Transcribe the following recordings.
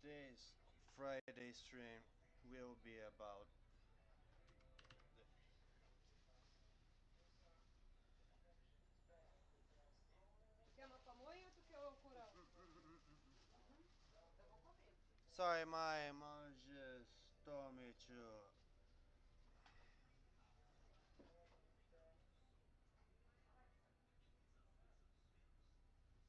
This Friday stream will be about the Tu quer uma pamonha ou tu quer o curau? Sorry, my mom just told me to. Não, é uma barraca que tem um sistema automático. Ela, tipo, tem as varetas como se fosse a barraca normal, sabe? Só que ela já vem montada.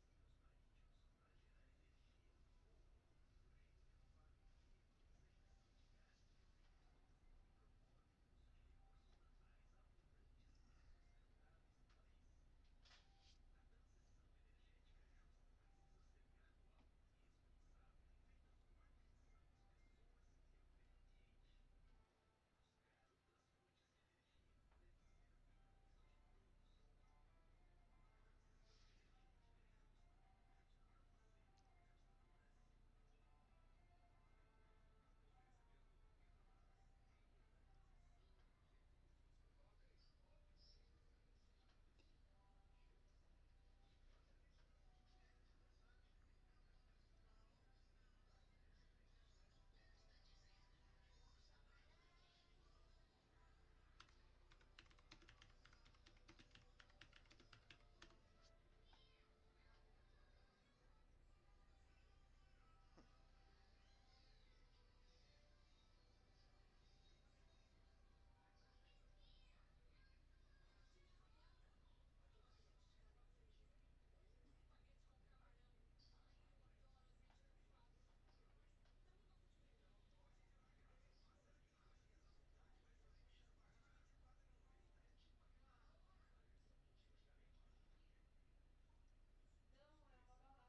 Aí, conforme você balança,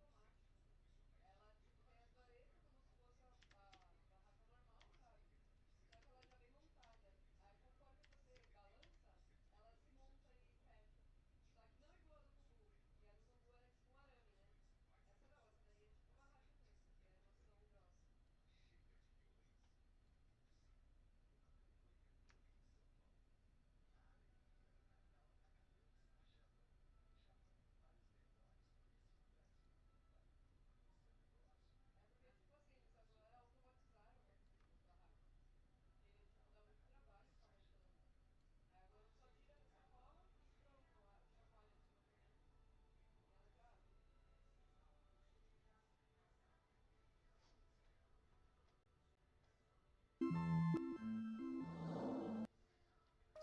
ela desmonta e fecha. Só que não igual a do Gugu. Que a do Gugu era tipo um arame, né? Essa não, essa daí é tipo barraca mesmo. É maçã grossa. É porque, tipo assim, eles agora automatizaram as barracas. Porque, tipo, dá muito trabalho ficar montando. Aí agora só tira da sacola e pronto, chacoalha assim no fermento e ela já abre.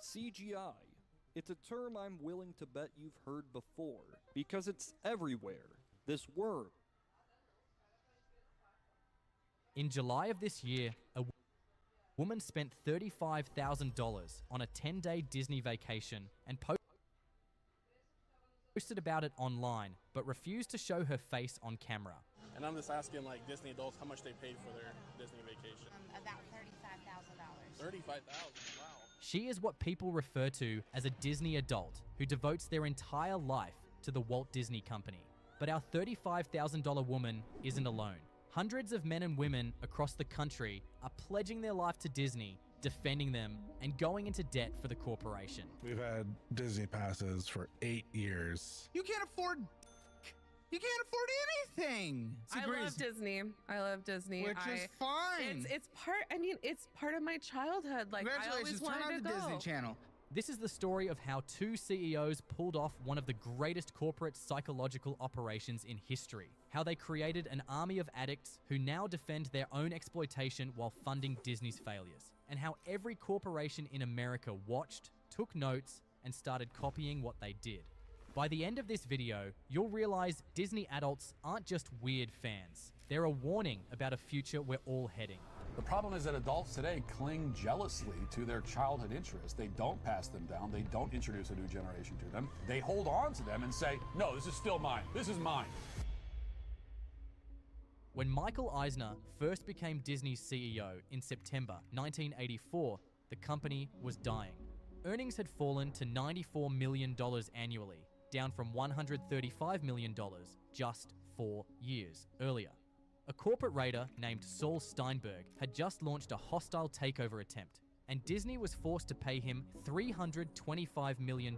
CGI. It's a term I'm willing to bet you've heard before, because it's everywhere. This word. Nada não, os caras tá enfiando faca. Outra In coisa, July of this year, a essas viagens. woman spent $35,000 on a 10-day Disney vacation and O preço que tava nos posted about it online, but refused to show her face on camera. And I'm just asking, like, Disney adults how much they paid for their Disney vacation. About $35,000. 35,000. Wow. She is what people refer to as a Disney adult who devotes their entire life to the Walt Disney Company. But our $35,000 woman isn't alone. Hundreds of men and women across the country are pledging their life to Disney, defending them, and going into debt for the corporation. We've had Disney passes for 8 years. You can't afford anything. I love Disney. I love Disney. Which is fine. It's part. I mean, it's part of my childhood. Like I always Congratulations, turn wanted on to the go. Disney Channel. This is the story of how two CEOs pulled off one of the greatest corporate psychological operations in history. How they created an army of addicts who now defend their own exploitation while funding Disney's failures. And how every corporation in America watched, took notes, and started copying what they did. By the end of this video, you'll realize Disney adults aren't just weird fans. They're a warning about a future we're all heading. The problem is that adults today cling jealously to their childhood interests. They don't pass them down. They don't introduce a new generation to them. They hold on to them and say, no, this is still mine. This is mine. When Michael Eisner first became Disney's CEO in September 1984, the company was dying. Earnings had fallen to $94 million annually, down from $135 million just 4 years earlier. A corporate raider named Saul Steinberg had just launched a hostile takeover attempt, and Disney was forced to pay him $325 million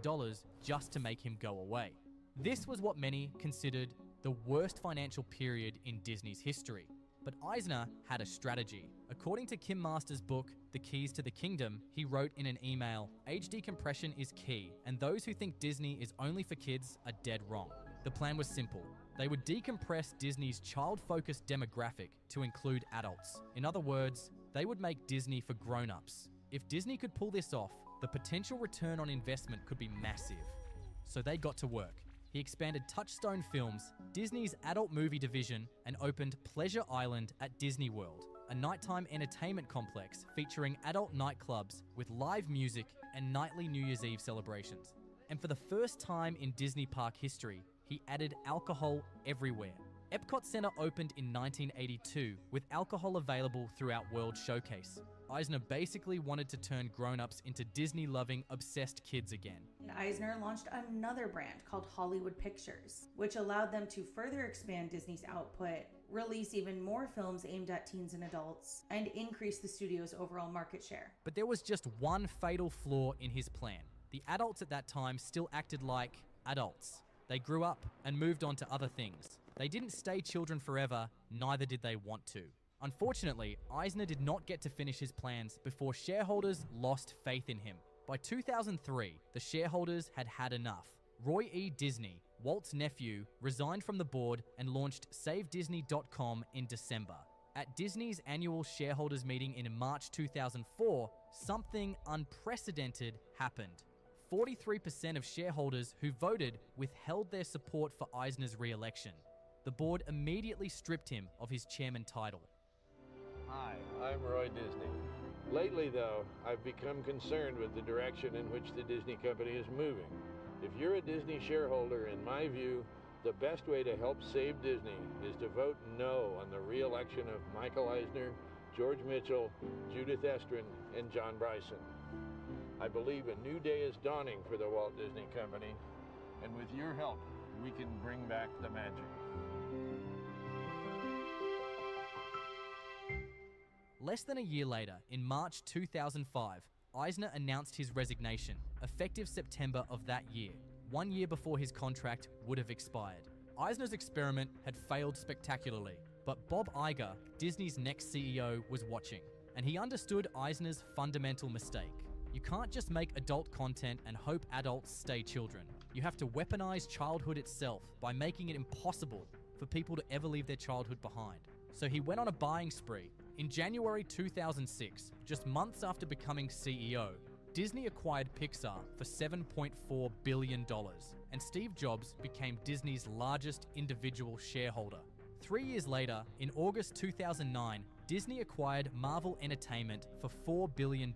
just to make him go away. This was what many considered the worst financial period in Disney's history. But Eisner had a strategy. According to Kim Master's book, The Keys to the Kingdom, he wrote in an email, "Age decompression is key, and those who think Disney is only for kids are dead wrong." The plan was simple. They would decompress Disney's child-focused demographic to include adults. In other words, they would make Disney for grown-ups. If Disney could pull this off, the potential return on investment could be massive. So they got to work. He expanded Touchstone Films, Disney's adult movie division, and opened Pleasure Island at Disney World, a nighttime entertainment complex featuring adult nightclubs with live music and nightly New Year's Eve celebrations. And for the first time in Disney park history, he added alcohol everywhere. Epcot Center opened in 1982 with alcohol available throughout World Showcase. Eisner basically wanted to turn grown-ups into Disney-loving, obsessed kids again. Eisner launched another brand called Hollywood Pictures, which allowed them to further expand Disney's output, release even more films aimed at teens and adults, and increase the studio's overall market share. But there was just one fatal flaw in his plan. The adults at that time still acted like adults. They grew up and moved on to other things. They didn't stay children forever, neither did they want to. Unfortunately, Eisner did not get to finish his plans before shareholders lost faith in him. By 2003, the shareholders had had enough. Roy E. Disney, Walt's nephew, resigned from the board and launched SaveDisney.com in December. At Disney's annual shareholders meeting in March 2004, something unprecedented happened. 43% of shareholders who voted withheld their support for Eisner's re-election. The board immediately stripped him of his chairman title. Hi, I'm Roy Disney. Lately, though, I've become concerned with the direction in which the Disney company is moving. If you're a Disney shareholder, in my view, the best way to help save Disney is to vote no on the re-election of Michael Eisner, George Mitchell, Judith Estrin, and John Bryson. I believe a new day is dawning for the Walt Disney Company, and with your help, we can bring back the magic. Less than a year later, in March 2005, Eisner announced his resignation, effective September of that year, 1 year before his contract would have expired. Eisner's experiment had failed spectacularly, but Bob Iger, Disney's next CEO, was watching, and he understood Eisner's fundamental mistake. You can't just make adult content and hope adults stay children. You have to weaponize childhood itself by making it impossible for people to ever leave their childhood behind. So he went on a buying spree. In January 2006, just months after becoming CEO, Disney acquired Pixar for $7.4 billion, and Steve Jobs became Disney's largest individual shareholder. 3 years later, in August 2009, Disney acquired Marvel Entertainment for $4 billion,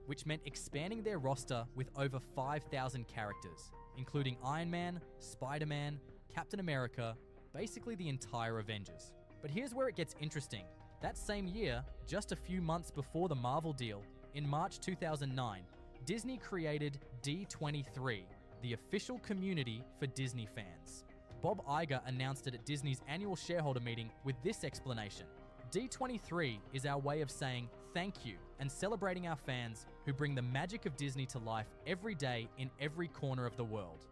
which meant expanding their roster with over 5,000 characters, including Iron Man, Spider-Man, Captain America, basically the entire Avengers. But here's where it gets interesting. That same year, just a few months before the Marvel deal, in March 2009, Disney created D23, the official community for Disney fans. Bob Iger announced it at Disney's annual shareholder meeting with this explanation. D23 is our way of saying thank you and celebrating our fans who bring the magic of Disney to life every day in every corner of the world.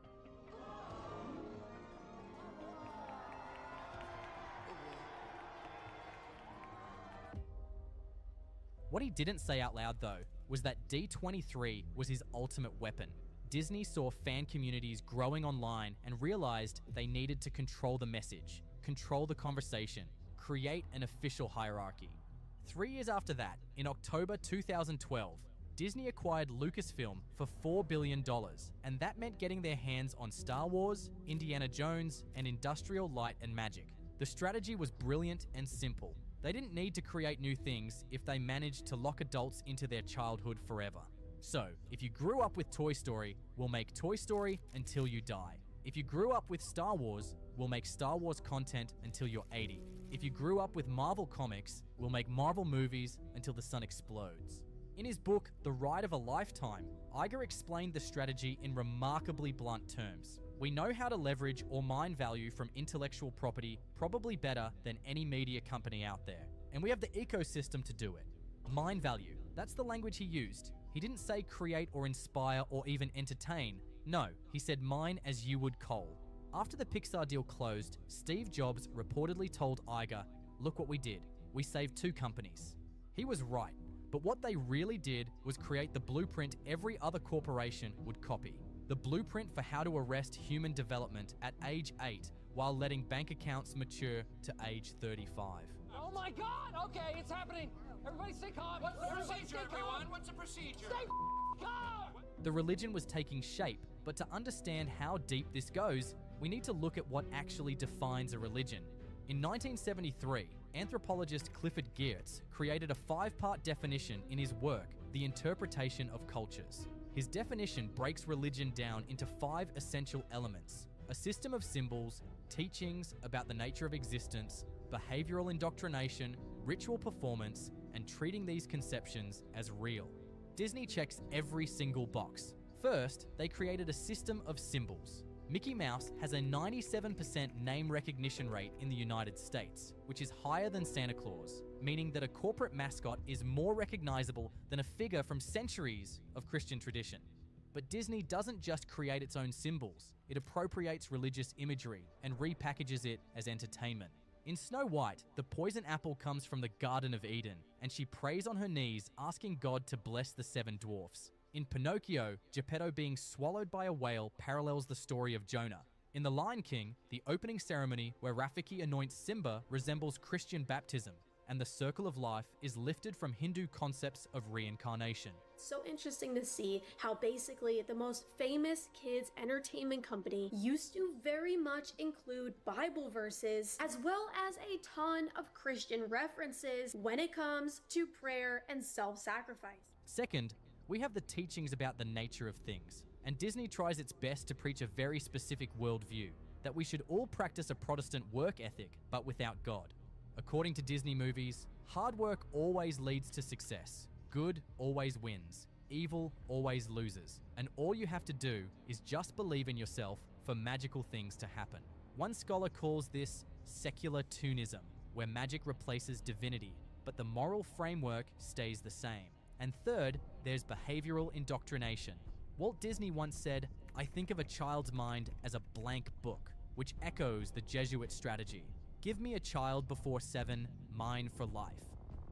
What he didn't say out loud, though, was that D23 was his ultimate weapon. Disney saw fan communities growing online and realized they needed to control the message, control the conversation, create an official hierarchy. 3 years after that, in October 2012, Disney acquired Lucasfilm for $4 billion, and that meant getting their hands on Star Wars, Indiana Jones, and Industrial Light and Magic. The strategy was brilliant and simple. They didn't need to create new things if they managed to lock adults into their childhood forever. So, if you grew up with Toy Story, we'll make Toy Story until you die. If you grew up with Star Wars, we'll make Star Wars content until you're 80. If you grew up with Marvel Comics, we'll make Marvel movies until the sun explodes. In his book, The Ride of a Lifetime, Iger explained the strategy in remarkably blunt terms. We know how to leverage or mine value from intellectual property probably better than any media company out there. And we have the ecosystem to do it. Mine value, that's the language he used. He didn't say create or inspire or even entertain. No, he said mine as you would coal. After the Pixar deal closed, Steve Jobs reportedly told Iger, "Look what we did. we saved 2 companies. He was right, but what they really did was create the blueprint every other corporation would copy. The blueprint for how to arrest human development at age 8 while letting bank accounts mature to age 35. Oh my God! Okay, it's happening. Everybody stay calm. What's the procedure, everyone? What's the procedure? Stay calm! The religion was taking shape, but to understand how deep this goes, we need to look at what actually defines a religion. In 1973, anthropologist Clifford Geertz created a 5-part definition in his work, The Interpretation of Cultures. His definition breaks religion down into 5 essential elements: a system of symbols, teachings about the nature of existence, behavioral indoctrination, ritual performance, and treating these conceptions as real. Disney checks every single box. First, they created a system of symbols. Mickey Mouse has a 97% name recognition rate in the United States, which is higher than Santa Claus, meaning that a corporate mascot is more recognizable than a figure from centuries of Christian tradition. But Disney doesn't just create its own symbols, it appropriates religious imagery and repackages it as entertainment. In Snow White, the poison apple comes from the Garden of Eden, and she prays on her knees asking God to bless the 7 dwarfs. In Pinocchio, Geppetto being swallowed by a whale parallels the story of Jonah. In The Lion King, the opening ceremony where Rafiki anoints Simba resembles Christian baptism, and the circle of life is lifted from Hindu concepts of reincarnation. So interesting to see how basically the most famous kids entertainment company used to very much include Bible verses as well as a ton of Christian references when it comes to prayer and self-sacrifice. Second, we have the teachings about the nature of things, and Disney tries its best to preach a very specific worldview, that we should all practice a Protestant work ethic, but without God. According to Disney movies, hard work always leads to success. Good always wins. Evil always loses. And all you have to do is just believe in yourself for magical things to happen. One scholar calls this secular toonism, where magic replaces divinity, but the moral framework stays the same. And third, there's behavioral indoctrination. Walt Disney once said, "I think of a child's mind as a blank book," which echoes the Jesuit strategy. Give me a child before 7, mine for life.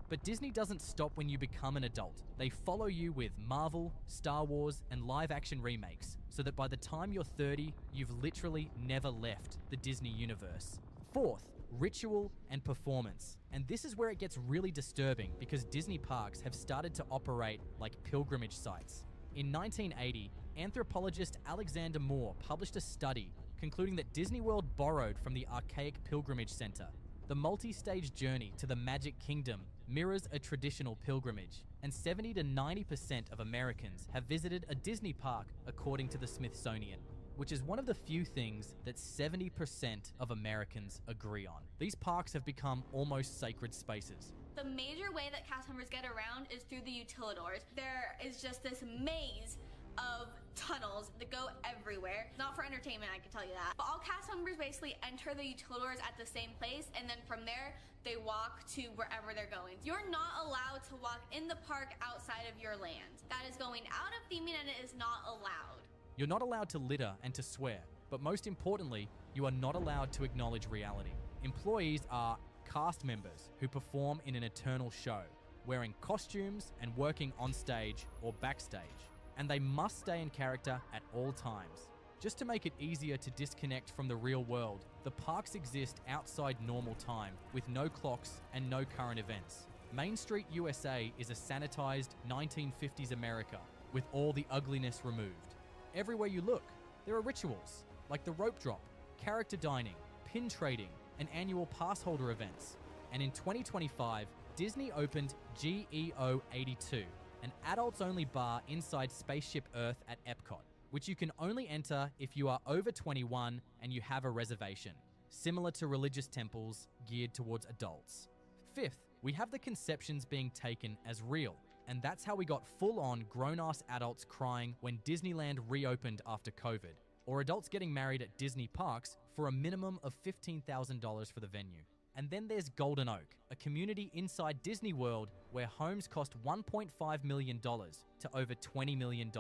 But Disney doesn't stop when you become an adult. They follow you with Marvel, Star Wars, and live-action remakes, so that by the time you're 30, you've literally never left the Disney universe. Fourth, ritual and performance. And this is where it gets really disturbing because Disney parks have started to operate like pilgrimage sites. In 1980, anthropologist Alexander Moore published a study concluding that Disney World borrowed from the archaic pilgrimage center. The multi-stage journey to the Magic Kingdom mirrors a traditional pilgrimage, and 70 to 90% of Americans have visited a Disney park according to the Smithsonian, which is one of the few things that 70% of Americans agree on. These parks have become almost sacred spaces. The major way that cast members get around is through the utilidors. There is just this maze of tunnels that go everywhere. Not for entertainment, I can tell you that. But all cast members basically enter the utilidors at the same place, and then from there, they walk to wherever they're going. You're not allowed to walk in the park outside of your land. That is going out of theming, and it is not allowed. You're not allowed to litter and to swear, but most importantly, you are not allowed to acknowledge reality. Employees are cast members who perform in an eternal show, wearing costumes and working on stage or backstage, and they must stay in character at all times. Just to make it easier to disconnect from the real world, the parks exist outside normal time with no clocks and no current events. Main Street USA is a sanitized 1950s America with all the ugliness removed. Everywhere you look, there are rituals like the rope drop, character dining, pin trading, and annual pass holder events. And in 2025, Disney opened GEO 82, an adults-only bar inside Spaceship Earth at Epcot, which you can only enter if you are over 21 and you have a reservation, similar to religious temples geared towards adults. Fifth, we have the conceptions being taken as real, and that's how we got full-on grown-ass adults crying when Disneyland reopened after COVID, or adults getting married at Disney parks for a minimum of $15,000 for the venue. And then there's Golden Oak, a community inside Disney World where homes cost $1.5 million to over $20 million.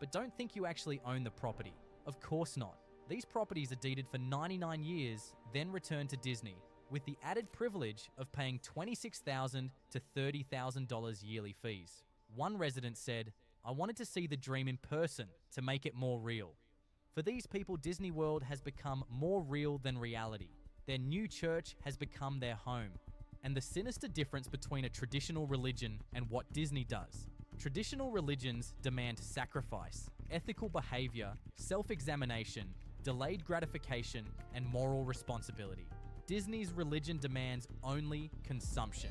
But don't think you actually own the property. Of course not. These properties are deeded for 99 years, then returned to Disney. with the added privilege of paying $26,000 to $30,000 yearly fees. One resident said, "I wanted to see the dream in person to make it more real." For these people, Disney World has become more real than reality. Their new church has become their home. And the sinister difference between a traditional religion and what Disney does. Traditional religions demand sacrifice, ethical behavior, self-examination, delayed gratification, and moral responsibility. Disney's religion demands only consumption.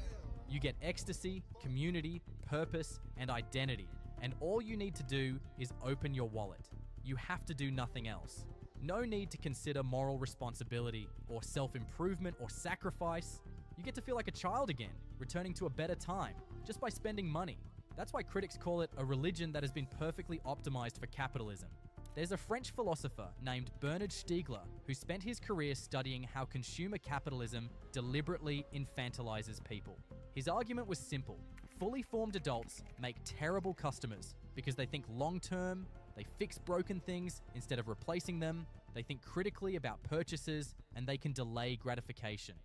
You get ecstasy, community, purpose, and identity, and all you need to do is open your wallet. You have to do nothing else. No need to consider moral responsibility or self-improvement or sacrifice. You get to feel like a child again, returning to a better time, just by spending money. That's why critics call it a religion that has been perfectly optimized for capitalism. There's a French philosopher named Bernard Stiegler who spent his career studying how consumer capitalism deliberately infantilizes people. His argument was simple. Fully formed adults make terrible customers because they think long-term, they fix broken things instead of replacing them, they think critically about purchases, and they can delay gratification.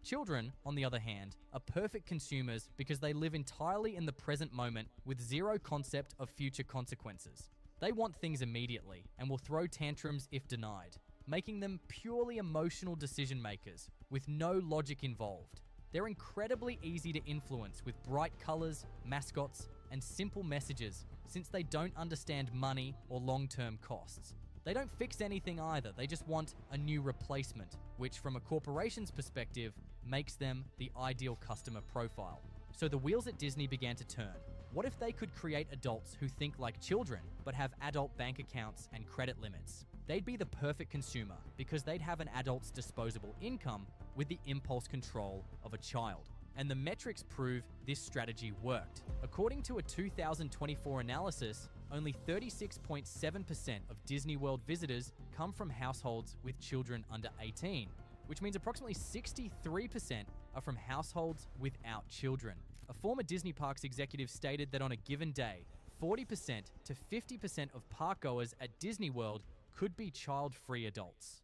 Children, on the other hand, are perfect consumers because they live entirely in the present moment with zero concept of future consequences. They want things immediately and will throw tantrums if denied, making them purely emotional decision makers with no logic involved. They're incredibly easy to influence with bright colors, mascots, and simple messages since they don't understand money or long-term costs. They don't fix anything either, they just want a new replacement, which from a corporation's perspective makes them the ideal customer profile. So the wheels at Disney began to turn. What if they could create adults who think like children but have adult bank accounts and credit limits? They'd be the perfect consumer because they'd have an adult's disposable income with the impulse control of a child. And the metrics prove this strategy worked. According to a 2024 analysis, only 36.7% of Disney World visitors come from households with children under 18, which means approximately 63% are from households without children. A former Disney Parks executive stated that on a given day, 40% to 50% of parkgoers at Disney World could be child-free adults.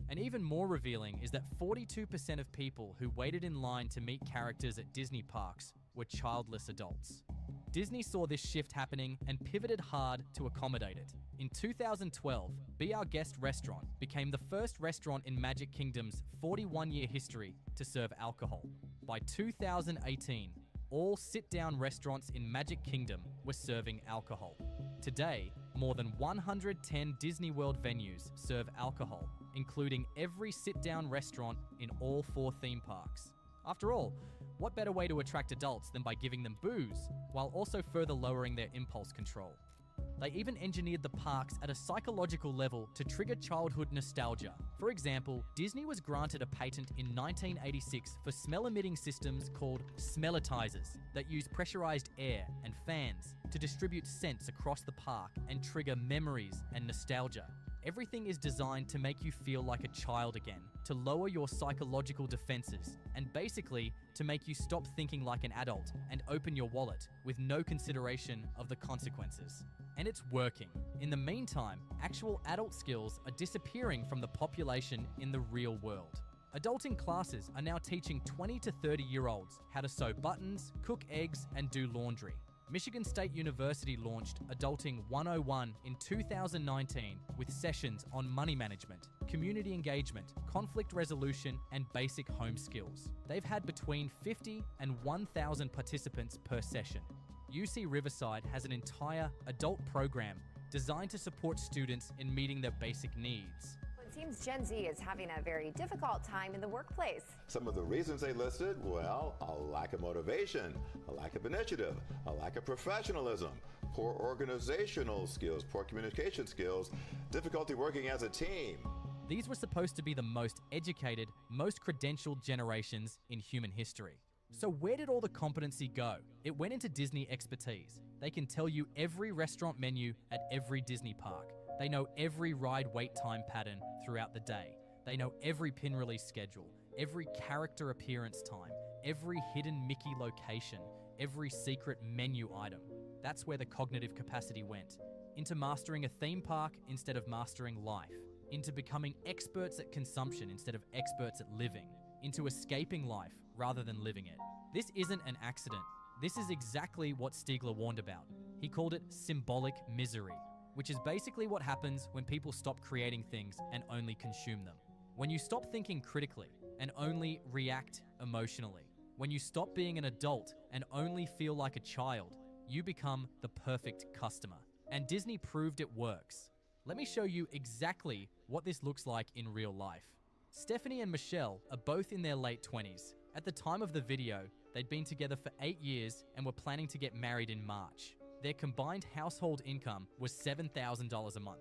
And even more revealing is that 42% of people who waited in line to meet characters at Disney parks were childless adults. Disney saw this shift happening and pivoted hard to accommodate it. In 2012, Be Our Guest restaurant became the first restaurant in Magic Kingdom's 41-year history to serve alcohol. By 2018, all sit-down restaurants in Magic Kingdom were serving alcohol. Today, more than 110 Disney World venues serve alcohol, including every sit-down restaurant in all 4 theme parks. After all, what better way to attract adults than by giving them booze, while also further lowering their impulse control? They even engineered the parks at a psychological level to trigger childhood nostalgia. For example, Disney was granted a patent in 1986 for smell-emitting systems called smellitizers that use pressurized air and fans to distribute scents across the park and trigger memories and nostalgia. Everything is designed to make you feel like a child again, to lower your psychological defenses, and basically to make you stop thinking like an adult and open your wallet with no consideration of the consequences. And it's working. In the meantime, actual adult skills are disappearing from the population in the real world. Adulting classes are now teaching 20 to 30-year-olds how to sew buttons, cook eggs, and do laundry. Michigan State University launched Adulting 101 in 2019 with sessions on money management, community engagement, conflict resolution, and basic home skills. They've had between 50 and 1,000 participants per session. UC Riverside has an entire adult program designed to support students in meeting their basic needs. It seems Gen Z is having a very difficult time in the workplace. Some of the reasons they listed, well, a lack of motivation, a lack of initiative, a lack of professionalism, poor organizational skills, poor communication skills, difficulty working as a team. These were supposed to be the most educated, most credentialed generations in human history. So where did all the competency go? It went into Disney expertise. They can tell you every restaurant menu at every Disney park. They know every ride wait time pattern throughout the day. They know every pin release schedule, every character appearance time, every hidden Mickey location, every secret menu item. That's where the cognitive capacity went. Into mastering a theme park instead of mastering life. Into becoming experts at consumption instead of experts at living. into escaping life rather than living it. This isn't an accident. This is exactly what Stiegler warned about. He called it symbolic misery, which is basically what happens when people stop creating things and only consume them. When you stop thinking critically and only react emotionally. When you stop being an adult and only feel like a child, you become the perfect customer. And Disney proved it works. Let me show you exactly what this looks like in real life. Stephanie and Michelle are both in their late 20s. At the time of the video, they'd been together for 8 years and were planning to get married in March. Their combined household income was $7,000 a month.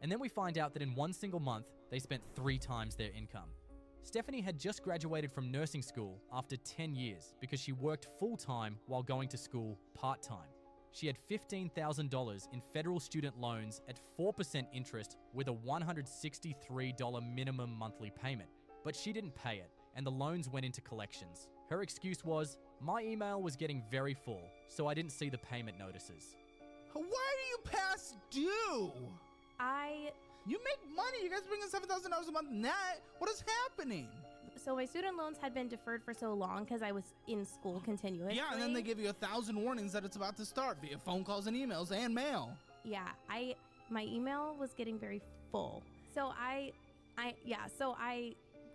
And then we find out that in one single month, they spent 3 times their income. Stephanie had just graduated from nursing school after 10 years because she worked full-time while going to school part-time. She had $15,000 in federal student loans at 4% interest with a $163 minimum monthly payment. But she didn't pay it, and the loans went into collections. Her excuse was, my email was getting very full, so I didn't see the payment notices. Why do you past due? You make money. You guys bring in $7,000 a month net. What is happening? So my student loans had been deferred for so long because I was in school continuously. Yeah, and then they give you 1,000 warnings that it's about to start via phone calls and emails and mail. Yeah, my email was getting very full. So I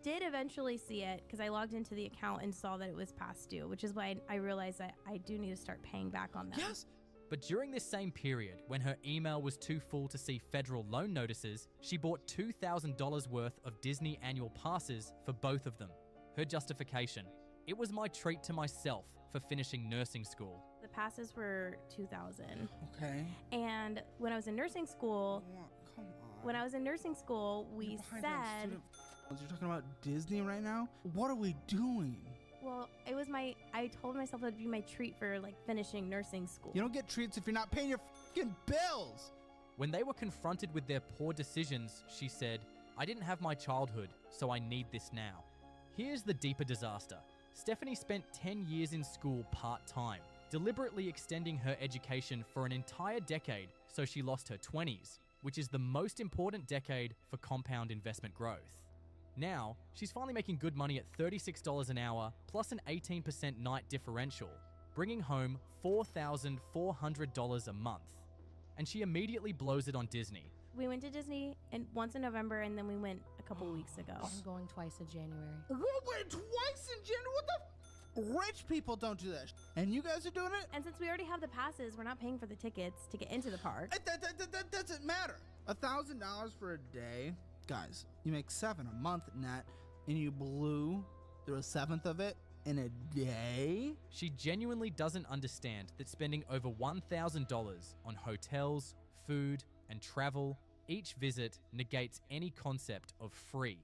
did eventually see it because I logged into the account and saw that it was past due, which is why I realized that I do need to start paying back on that. Yes. But during this same period, when her email was too full to see federal loan notices, she bought $2,000 worth of Disney annual passes for both of them. Her justification, it was my treat to myself for finishing nursing school. The passes were $2,000. Okay. And when I was in nursing school, we said... You're talking about Disney right now? What are we doing? Well, I told myself it would be my treat for finishing nursing school. You don't get treats if you're not paying your fucking bills. When they were confronted with their poor decisions, she said, I didn't have my childhood, so I need this now. Here's the deeper disaster. Stephanie spent 10 years in school part-time, deliberately extending her education for an entire decade so she lost her 20s, which is the most important decade for compound investment growth. Now, she's finally making good money at $36 an hour plus an 18% night differential, bringing home $4,400 a month. And she immediately blows it on Disney. We went to Disney once in November, and then we went a couple weeks ago. I'm going twice in January. We're going twice in January? What the Rich people don't do that. And you guys are doing it? And since we already have the passes, we're not paying for the tickets to get into the park. That doesn't matter. $1,000 for a day. Guys, you make $7 a month net, and you blew through a seventh of it in a day? She genuinely doesn't understand that spending over $1,000 on hotels, food, and travel, each visit negates any concept of free.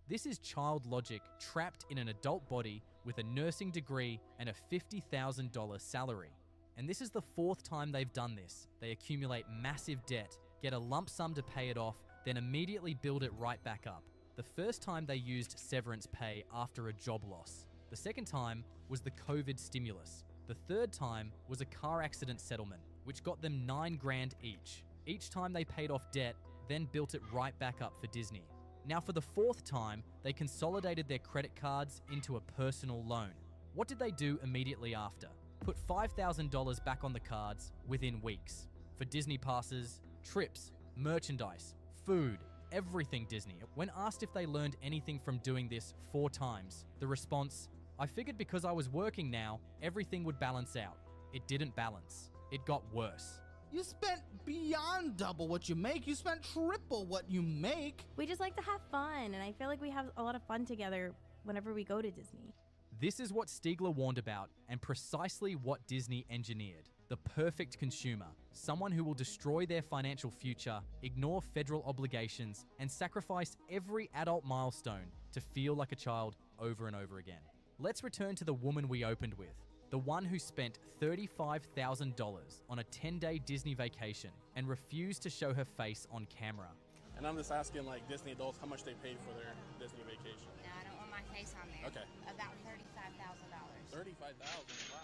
This is child logic trapped in an adult body with a nursing degree and a $50,000 salary. And this is the 4th time they've done this. They accumulate massive debt, get a lump sum to pay it off, then immediately build it right back up. The first time they used severance pay after a job loss. The second time was the COVID stimulus. The third time was a car accident settlement, which got them $9 grand each. Each time they paid off debt, then built it right back up for Disney. Now for the 4th time, they consolidated their credit cards into a personal loan. What did they do immediately after? Put $5,000 back on the cards within weeks. For Disney passes, trips, merchandise, food, everything Disney. When asked if they learned anything from doing this 4 times, the response, I figured because I was working now, everything would balance out. It didn't balance. It got worse. You spent beyond double what you make. You spent triple what you make. We just like to have fun, and I feel like we have a lot of fun together whenever we go to Disney. This is what Stiegler warned about, and precisely what Disney engineered. The perfect consumer, someone who will destroy their financial future, ignore federal obligations, and sacrifice every adult milestone to feel like a child over and over again. Let's return to the woman we opened with, the one who spent $35,000 on a 10-day Disney vacation and refused to show her face on camera. And I'm just asking, Disney adults, how much they paid for their Disney vacation. No, I don't want my face on there. Okay. About $35,000. $35,000, wow.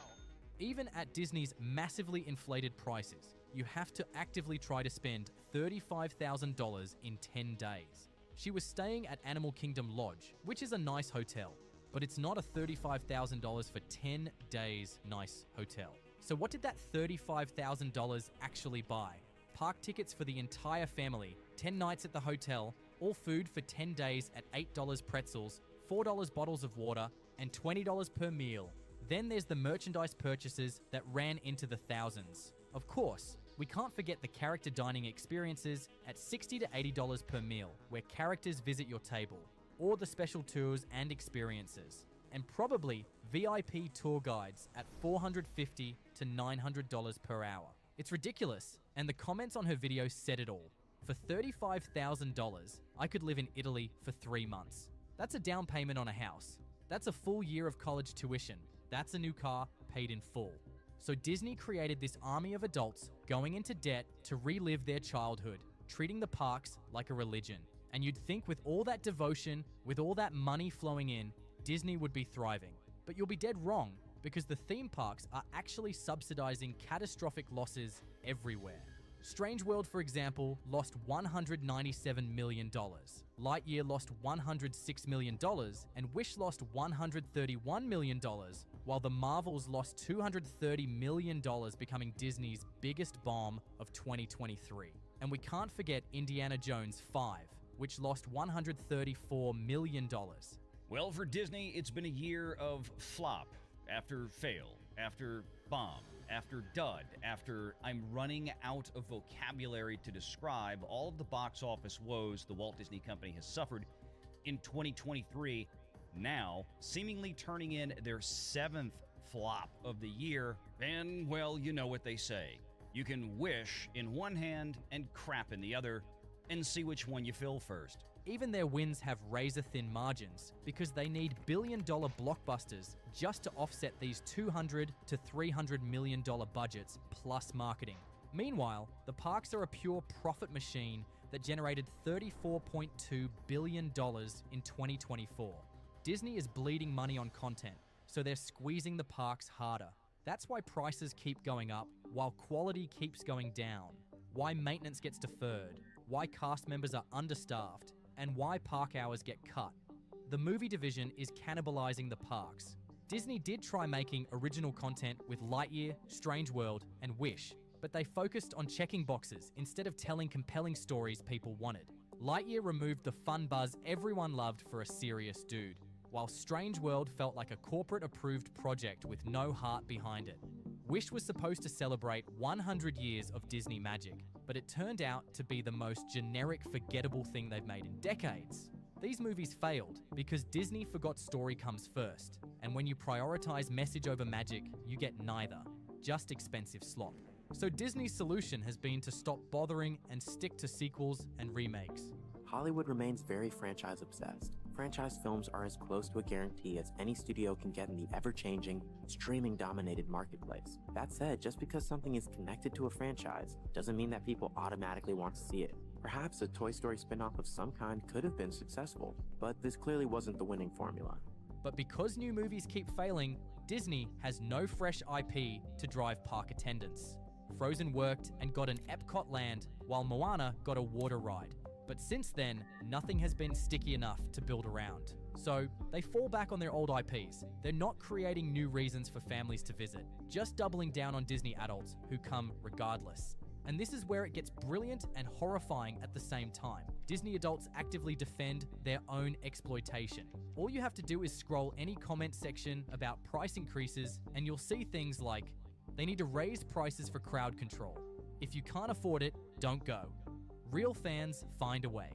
Even at Disney's massively inflated prices, you have to actively try to spend $35,000 in 10 days. She was staying at Animal Kingdom Lodge, which is a nice hotel. but it's not a $35,000 for 10 days nice hotel. So what did that $35,000 actually buy? Park tickets for the entire family, 10 nights at the hotel, all food for 10 days at $8 pretzels, $4 bottles of water, and $20 per meal. Then there's the merchandise purchases that ran into the thousands. Of course, we can't forget the character dining experiences at $60 to $80 per meal, where characters visit your table, or the special tours and experiences, and probably VIP tour guides at $450 to $900 per hour. It's ridiculous, and the comments on her video said it all. For $35,000, I could live in Italy for 3 months. That's a down payment on a house. That's a full year of college tuition. That's a new car paid in full. So Disney created this army of adults going into debt to relive their childhood, treating the parks like a religion. And you'd think with all that devotion, with all that money flowing in, Disney would be thriving. But you'll be dead wrong, because the theme parks are actually subsidizing catastrophic losses everywhere. Strange World, for example, lost $197 million. Lightyear lost $106 million, and Wish lost $131 million, while the Marvels lost $230 million, becoming Disney's biggest bomb of 2023. And we can't forget Indiana Jones 5, which lost $134 million. Well, for Disney, it's been a year of flop after fail, after bomb, after dud, after I'm running out of vocabulary to describe all of the box office woes the Walt Disney Company has suffered in 2023, now seemingly turning in their 7th flop of the year. And, well, you know what they say. You can wish in one hand and crap in the other, and see which one you fill first. Even their wins have razor-thin margins because they need billion-dollar blockbusters just to offset these $200 to $300 million budgets plus marketing. Meanwhile, the parks are a pure profit machine that generated $34.2 billion in 2024. Disney is bleeding money on content, so they're squeezing the parks harder. That's why prices keep going up while quality keeps going down, why maintenance gets deferred, why cast members are understaffed, and why park hours get cut. The movie division is cannibalizing the parks. Disney did try making original content with Lightyear, Strange World, and Wish, but they focused on checking boxes instead of telling compelling stories people wanted. Lightyear removed the fun buzz everyone loved for a serious dude, while Strange World felt like a corporate-approved project with no heart behind it. Wish was supposed to celebrate 100 years of Disney magic, but it turned out to be the most generic, forgettable thing they've made in decades. These movies failed because Disney forgot story comes first, and when you prioritize message over magic, you get neither, just expensive slop. So Disney's solution has been to stop bothering and stick to sequels and remakes. Hollywood remains very franchise-obsessed. Franchise films are as close to a guarantee as any studio can get in the ever-changing, streaming-dominated marketplace. That said, just because something is connected to a franchise doesn't mean that people automatically want to see it. Perhaps a Toy Story spin-off of some kind could have been successful, but this clearly wasn't the winning formula. But because new movies keep failing, Disney has no fresh IP to drive park attendance. Frozen worked and got an Epcot land, while Moana got a water ride. But since then, nothing has been sticky enough to build around. So they fall back on their old IPs. They're not creating new reasons for families to visit, just doubling down on Disney adults who come regardless. And this is where it gets brilliant and horrifying at the same time. Disney adults actively defend their own exploitation. All you have to do is scroll any comment section about price increases and you'll see things like, they need to raise prices for crowd control. If you can't afford it, don't go. Real fans find a way.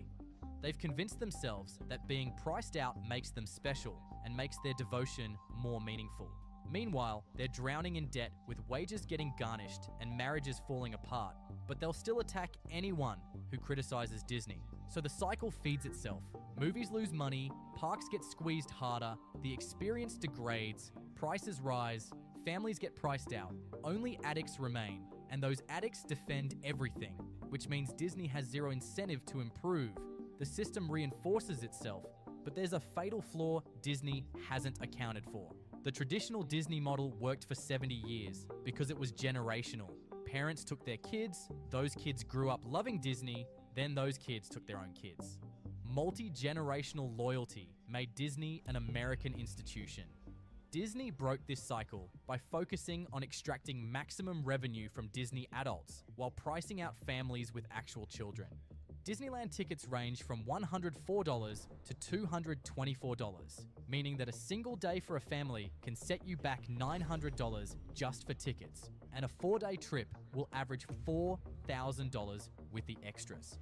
They've convinced themselves that being priced out makes them special and makes their devotion more meaningful. Meanwhile, they're drowning in debt with wages getting garnished and marriages falling apart, but they'll still attack anyone who criticizes Disney. So the cycle feeds itself. Movies lose money, parks get squeezed harder, the experience degrades, prices rise, families get priced out, only addicts remain, and those addicts defend everything, which means Disney has zero incentive to improve. The system reinforces itself, but there's a fatal flaw Disney hasn't accounted for. The traditional Disney model worked for 70 years because it was generational. Parents took their kids, those kids grew up loving Disney, then those kids took their own kids. Multi-generational loyalty made Disney an American institution. Disney broke this cycle by focusing on extracting maximum revenue from Disney adults while pricing out families with actual children. Disneyland tickets range from $104 to $224, meaning that a single day for a family can set you back $900 just for tickets, and a 4-day trip will average $4,000 with the extras.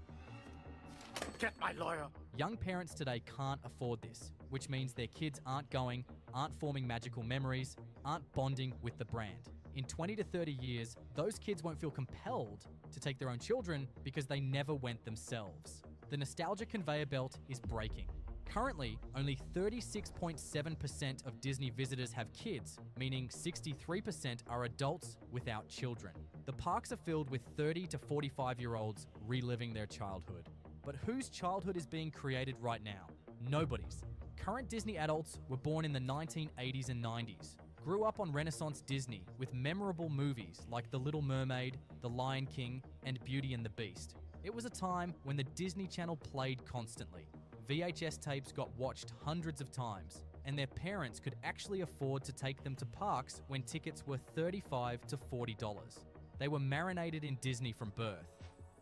Get my lawyer. Young parents today can't afford this, which means their kids aren't going, aren't forming magical memories, aren't bonding with the brand. In 20 to 30 years, those kids won't feel compelled to take their own children because they never went themselves. The nostalgia conveyor belt is breaking. Currently, only 36.7% of Disney visitors have kids, meaning 63% are adults without children. The parks are filled with 30 to 45-year-olds reliving their childhood. But whose childhood is being created right now? Nobody's. Current Disney adults were born in the 1980s and 90s, grew up on Renaissance Disney with memorable movies like The Little Mermaid, The Lion King, and Beauty and the Beast. It was a time when the Disney Channel played constantly. VHS tapes got watched hundreds of times, and their parents could actually afford to take them to parks when tickets were $35 to $40. They were marinated in Disney from birth.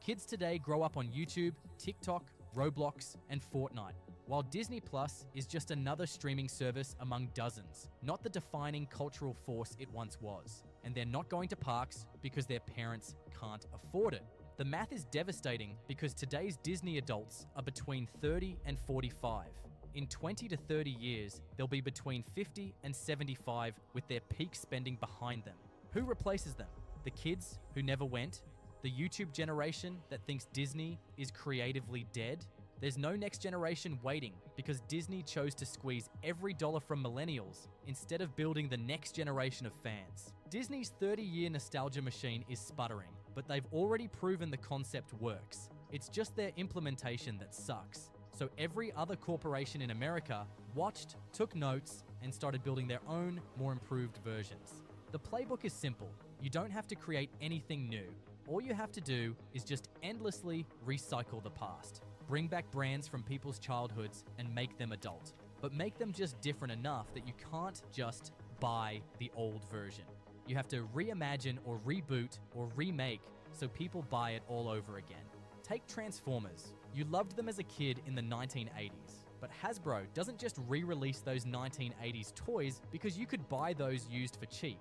Kids today grow up on YouTube, TikTok, Roblox, and Fortnite, while Disney Plus is just another streaming service among dozens, not the defining cultural force it once was. And they're not going to parks because their parents can't afford it. The math is devastating because today's Disney adults are between 30 and 45. In 20 to 30 years, they'll be between 50 and 75 with their peak spending behind them. Who replaces them? The kids who never went? The YouTube generation that thinks Disney is creatively dead? There's no next generation waiting because Disney chose to squeeze every dollar from millennials instead of building the next generation of fans. Disney's 30-year nostalgia machine is sputtering, but they've already proven the concept works. It's just their implementation that sucks. So every other corporation in America watched, took notes, and started building their own, more improved versions. The playbook is simple. You don't have to create anything new. All you have to do is just endlessly recycle the past. Bring back brands from people's childhoods and make them adult. But make them just different enough that you can't just buy the old version. You have to reimagine or reboot or remake so people buy it all over again. Take Transformers. You loved them as a kid in the 1980s. But Hasbro doesn't just re-release those 1980s toys because you could buy those used for cheap.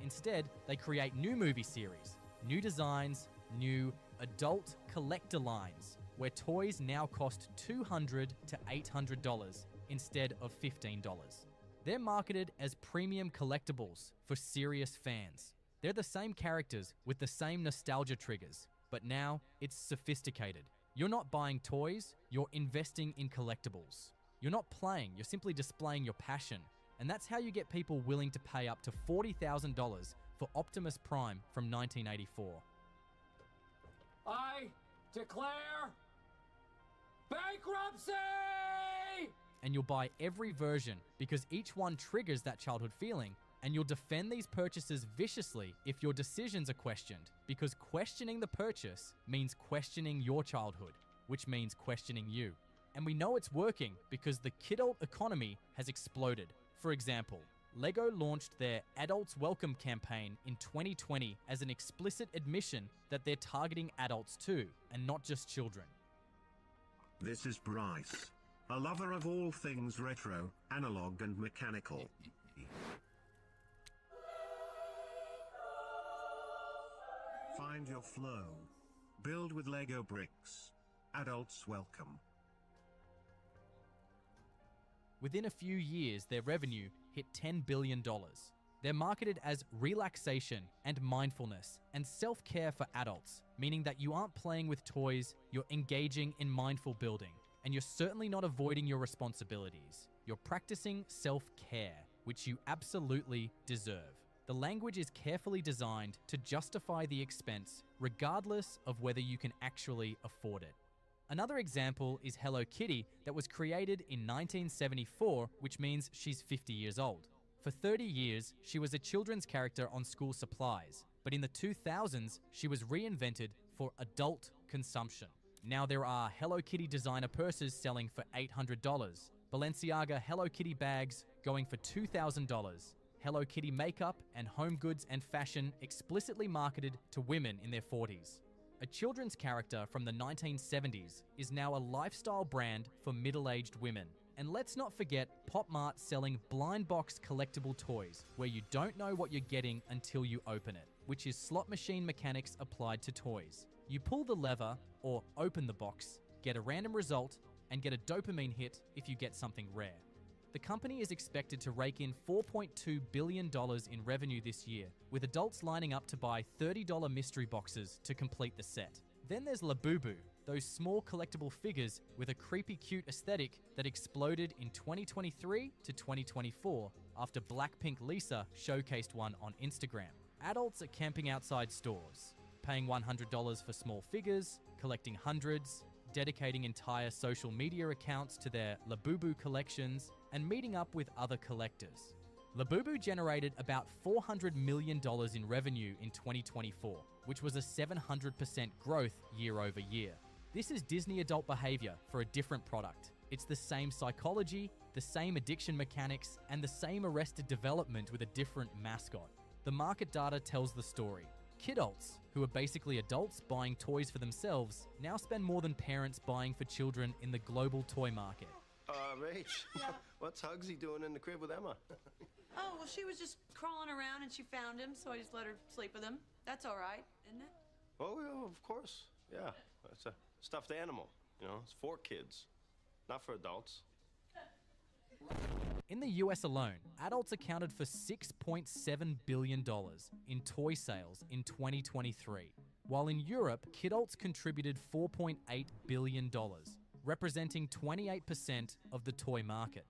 Instead, they create new movie series, new designs, new adult collector lines, where toys now cost $200 to $800 instead of $15. They're marketed as premium collectibles for serious fans. They're the same characters with the same nostalgia triggers, but now it's sophisticated. You're not buying toys, you're investing in collectibles. You're not playing, you're simply displaying your passion. And that's how you get people willing to pay up to $40,000 for Optimus Prime from 1984. I declare bankruptcy! And you'll buy every version because each one triggers that childhood feeling, and you'll defend these purchases viciously if your decisions are questioned, because questioning the purchase means questioning your childhood, which means questioning you. And we know it's working because the kidult economy has exploded. For example, Lego launched their Adults Welcome campaign in 2020 as an explicit admission that they're targeting adults too, and not just children. This is Bryce, a lover of all things retro, analog and mechanical. Find your flow. Build with Lego bricks. Adults welcome. Within a few years, their revenue hit $10 billion. They're marketed as relaxation and mindfulness and self-care for adults, meaning that you aren't playing with toys, you're engaging in mindful building, and you're certainly not avoiding your responsibilities. You're practicing self-care, which you absolutely deserve. The language is carefully designed to justify the expense, regardless of whether you can actually afford it. Another example is Hello Kitty that was created in 1974, which means she's 50 years old. For 30 years, she was a children's character on school supplies, but in the 2000s, she was reinvented for adult consumption. Now there are Hello Kitty designer purses selling for $800, Balenciaga Hello Kitty bags going for $2,000. Hello Kitty makeup and home goods and fashion explicitly marketed to women in their 40s. A children's character from the 1970s is now a lifestyle brand for middle-aged women. And let's not forget Pop Mart selling blind box collectible toys, where you don't know what you're getting until you open it, which is slot machine mechanics applied to toys. You pull the lever or open the box, get a random result, and get a dopamine hit if you get something rare. The company is expected to rake in $4.2 billion in revenue this year, with adults lining up to buy $30 mystery boxes to complete the set. Then there's Labubu, those small collectible figures with a creepy cute aesthetic that exploded in 2023 to 2024 after Blackpink Lisa showcased one on Instagram. Adults are camping outside stores, paying $100 for small figures, collecting hundreds, dedicating entire social media accounts to their Labubu collections, and meeting up with other collectors. Labubu generated about $400 million in revenue in 2024, which was a 700% growth year over year. This is Disney adult behavior for a different product. It's the same psychology, the same addiction mechanics, and the same Arrested Development with a different mascot. The market data tells the story. Kidults, who are basically adults buying toys for themselves, now spend more than parents buying for children in the global toy market. Rach, yeah. What's Hugsy doing in the crib with Emma? Oh, well, she was just crawling around and she found him, so I just let her sleep with him. That's all right, isn't it? Oh, yeah, of course. Yeah, it's a stuffed animal. You know, it's for kids, not for adults. In the US alone, adults accounted for $6.7 billion in toy sales in 2023, while in Europe, kidults contributed $4.8 billion, representing 28% of the toy market.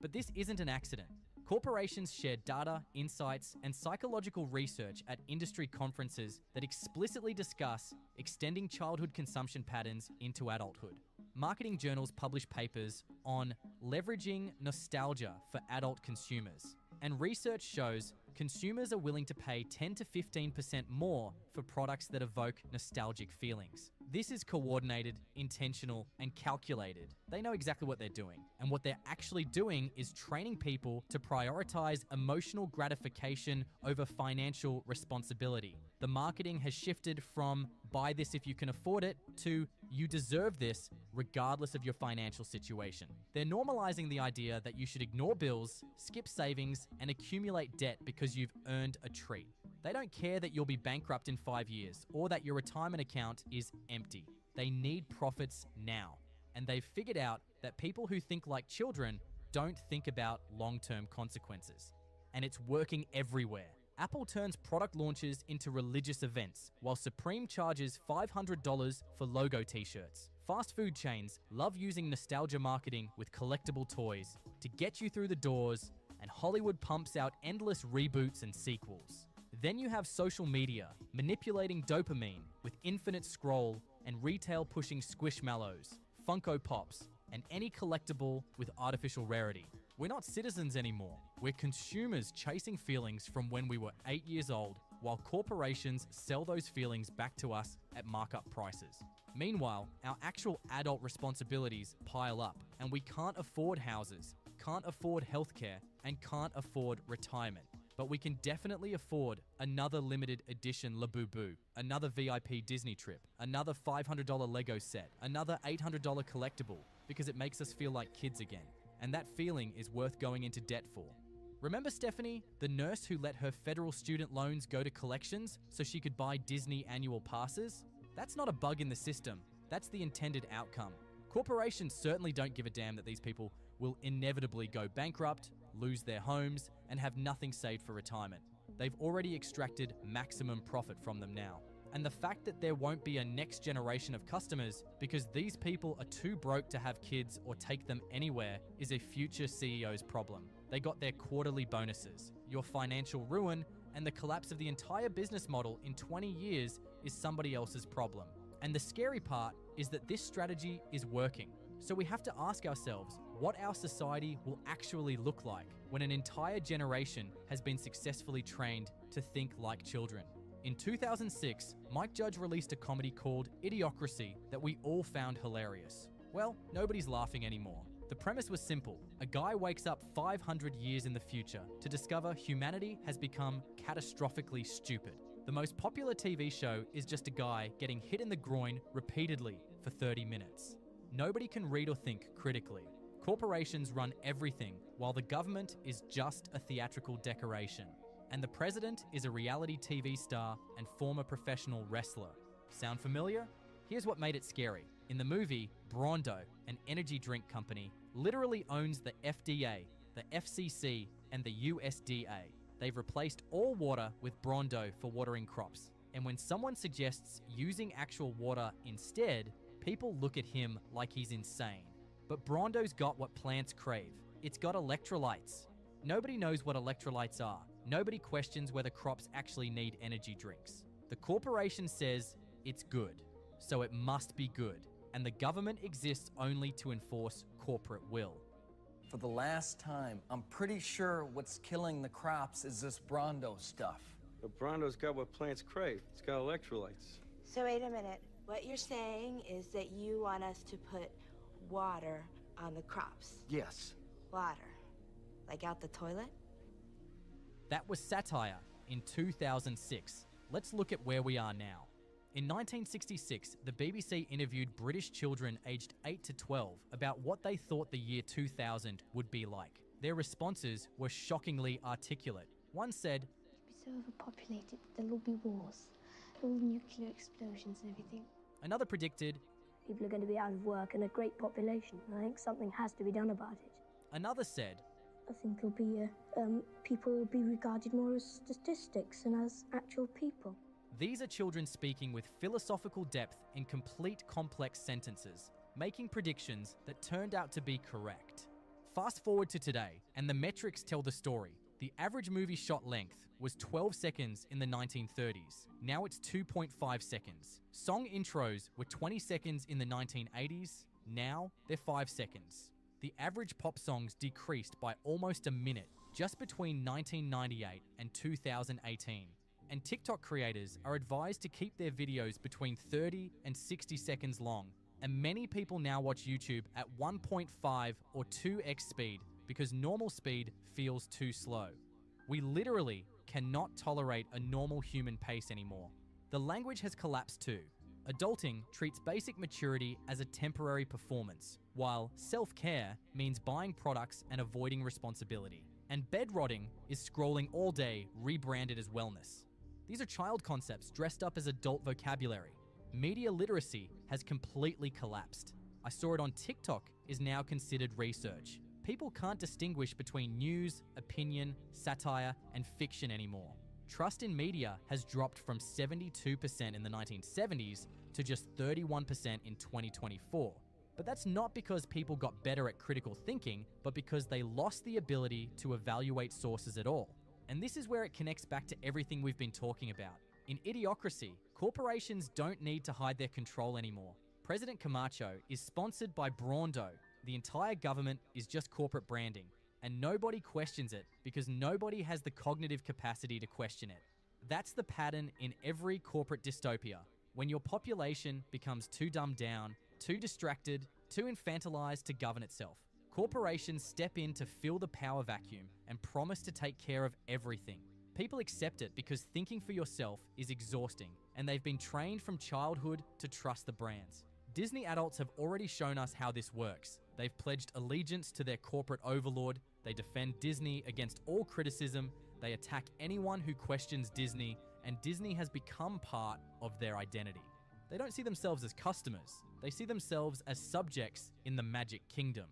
But this isn't an accident. Corporations share data, insights, and psychological research at industry conferences that explicitly discuss extending childhood consumption patterns into adulthood. Marketing journals publish papers on leveraging nostalgia for adult consumers, and research shows consumers are willing to pay 10 to 15% more for products that evoke nostalgic feelings. This is coordinated, intentional, and calculated. They know exactly what they're doing, and what they're actually doing is training people to prioritize emotional gratification over financial responsibility. The marketing has shifted from buy this if you can afford it to you deserve this regardless of your financial situation. They're normalizing the idea that you should ignore bills, skip savings, and accumulate debt because you've earned a treat. They don't care that you'll be bankrupt in 5 years or that your retirement account is empty. They need profits now. And they've figured out that people who think like children don't think about long-term consequences. And it's working everywhere. Apple turns product launches into religious events, while Supreme charges $500 for logo t-shirts. Fast food chains love using nostalgia marketing with collectible toys to get you through the doors, and Hollywood pumps out endless reboots and sequels. Then you have social media manipulating dopamine with infinite scroll and retail pushing Squishmallows, Funko Pops, and any collectible with artificial rarity. We're not citizens anymore. We're consumers chasing feelings from when we were 8 years old, while corporations sell those feelings back to us at markup prices. Meanwhile, our actual adult responsibilities pile up, and we can't afford houses, can't afford healthcare, and can't afford retirement. But we can definitely afford another limited edition Labubu, another VIP Disney trip, another $500 Lego set, another $800 collectible, because it makes us feel like kids again. And that feeling is worth going into debt for. Remember Stephanie, the nurse who let her federal student loans go to collections so she could buy Disney annual passes? That's not a bug in the system. That's the intended outcome. Corporations certainly don't give a damn that these people will inevitably go bankrupt, lose their homes, and have nothing saved for retirement. They've already extracted maximum profit from them now. And the fact that there won't be a next generation of customers because these people are too broke to have kids or take them anywhere is a future CEO's problem. They got their quarterly bonuses. Your financial ruin and the collapse of the entire business model in 20 years is somebody else's problem. And the scary part is that this strategy is working. So we have to ask ourselves what our society will actually look like when an entire generation has been successfully trained to think like children. In 2006, Mike Judge released a comedy called Idiocracy that we all found hilarious. Well, nobody's laughing anymore. The premise was simple. A guy wakes up 500 years in the future to discover humanity has become catastrophically stupid. The most popular TV show is just a guy getting hit in the groin repeatedly for 30 minutes. Nobody can read or think critically. Corporations run everything, while the government is just a theatrical decoration. And the president is a reality TV star and former professional wrestler. Sound familiar? Here's what made it scary. In the movie, Brondo, an energy drink company, literally owns the FDA, the FCC, and the USDA. They've replaced all water with Brondo for watering crops. And when someone suggests using actual water instead, people look at him like he's insane. But Brondo's got what plants crave. It's got electrolytes. Nobody knows what electrolytes are. Nobody questions whether crops actually need energy drinks. The corporation says it's good, so it must be good. And the government exists only to enforce corporate will. For the last time, I'm pretty sure what's killing the crops is this Brondo stuff. But Brondo's got what plants crave. It's got electrolytes. So wait a minute. What you're saying is that you want us to put water on the crops? Yes. Water. Like out the toilet? That was satire in 2006. Let's look at where we are now. In 1966, the BBC interviewed British children aged 8 to 12 about what they thought the year 2000 would be like. Their responses were shockingly articulate. One said, "It'll be so overpopulated, there'll be wars, all nuclear explosions and everything." Another predicted, "People are going to be out of work and a great population. I think something has to be done about it." Another said, "I think it'll be, people will be regarded more as statistics than as actual people." These are children speaking with philosophical depth in complete complex sentences, making predictions that turned out to be correct. Fast forward to today, and the metrics tell the story. The average movie shot length was 12 seconds in the 1930s. Now it's 2.5 seconds. Song intros were 20 seconds in the 1980s. Now they're 5 seconds. The average pop songs decreased by almost a minute just between 1998 and 2018. And TikTok creators are advised to keep their videos between 30 and 60 seconds long. And many people now watch YouTube at 1.5 or 2x speed because normal speed feels too slow. We literally cannot tolerate a normal human pace anymore. The language has collapsed too. Adulting treats basic maturity as a temporary performance, while self-care means buying products and avoiding responsibility. And bed-rotting is scrolling all day, rebranded as wellness. These are child concepts dressed up as adult vocabulary. Media literacy has completely collapsed. I saw it on TikTok is now considered research. People can't distinguish between news, opinion, satire, and fiction anymore. Trust in media has dropped from 72% in the 1970s to just 31% in 2024. But that's not because people got better at critical thinking, but because they lost the ability to evaluate sources at all. And this is where it connects back to everything we've been talking about. In Idiocracy, corporations don't need to hide their control anymore. President Camacho is sponsored by Brondo. The entire government is just corporate branding, and nobody questions it because nobody has the cognitive capacity to question it. That's the pattern in every corporate dystopia. When your population becomes too dumbed down, too distracted, too infantilized to govern itself, corporations step in to fill the power vacuum and promise to take care of everything. People accept it because thinking for yourself is exhausting, and they've been trained from childhood to trust the brands. Disney adults have already shown us how this works. They've pledged allegiance to their corporate overlord, they defend Disney against all criticism, they attack anyone who questions Disney, and Disney has become part of their identity. They don't see themselves as customers, they see themselves as subjects in the Magic Kingdom.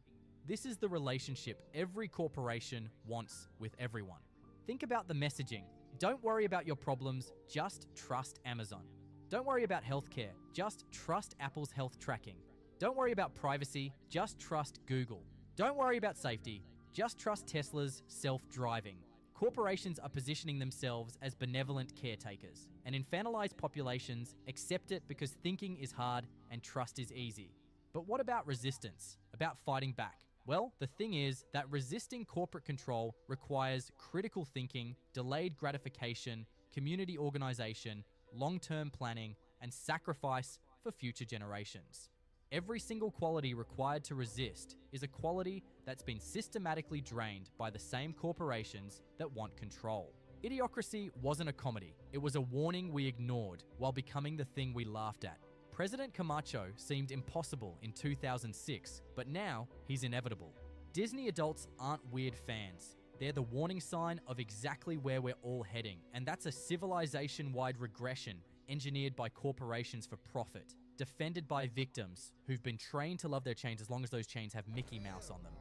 This is the relationship every corporation wants with everyone. Think about the messaging. Don't worry about your problems, just trust Amazon. Don't worry about healthcare, just trust Apple's health tracking. Don't worry about privacy, just trust Google. Don't worry about safety, just trust Tesla's self-driving. Corporations are positioning themselves as benevolent caretakers, and infantilized populations accept it because thinking is hard and trust is easy. But what about resistance? About fighting back? Well, the thing is that resisting corporate control requires critical thinking, delayed gratification, community organization, long-term planning, and sacrifice for future generations. Every single quality required to resist is a quality that's been systematically drained by the same corporations that want control. Idiocracy wasn't a comedy. It was a warning we ignored while becoming the thing we laughed at. President Camacho seemed impossible in 2006, but now he's inevitable. Disney adults aren't weird fans. They're the warning sign of exactly where we're all heading, and that's a civilization-wide regression engineered by corporations for profit, defended by victims who've been trained to love their chains as long as those chains have Mickey Mouse on them.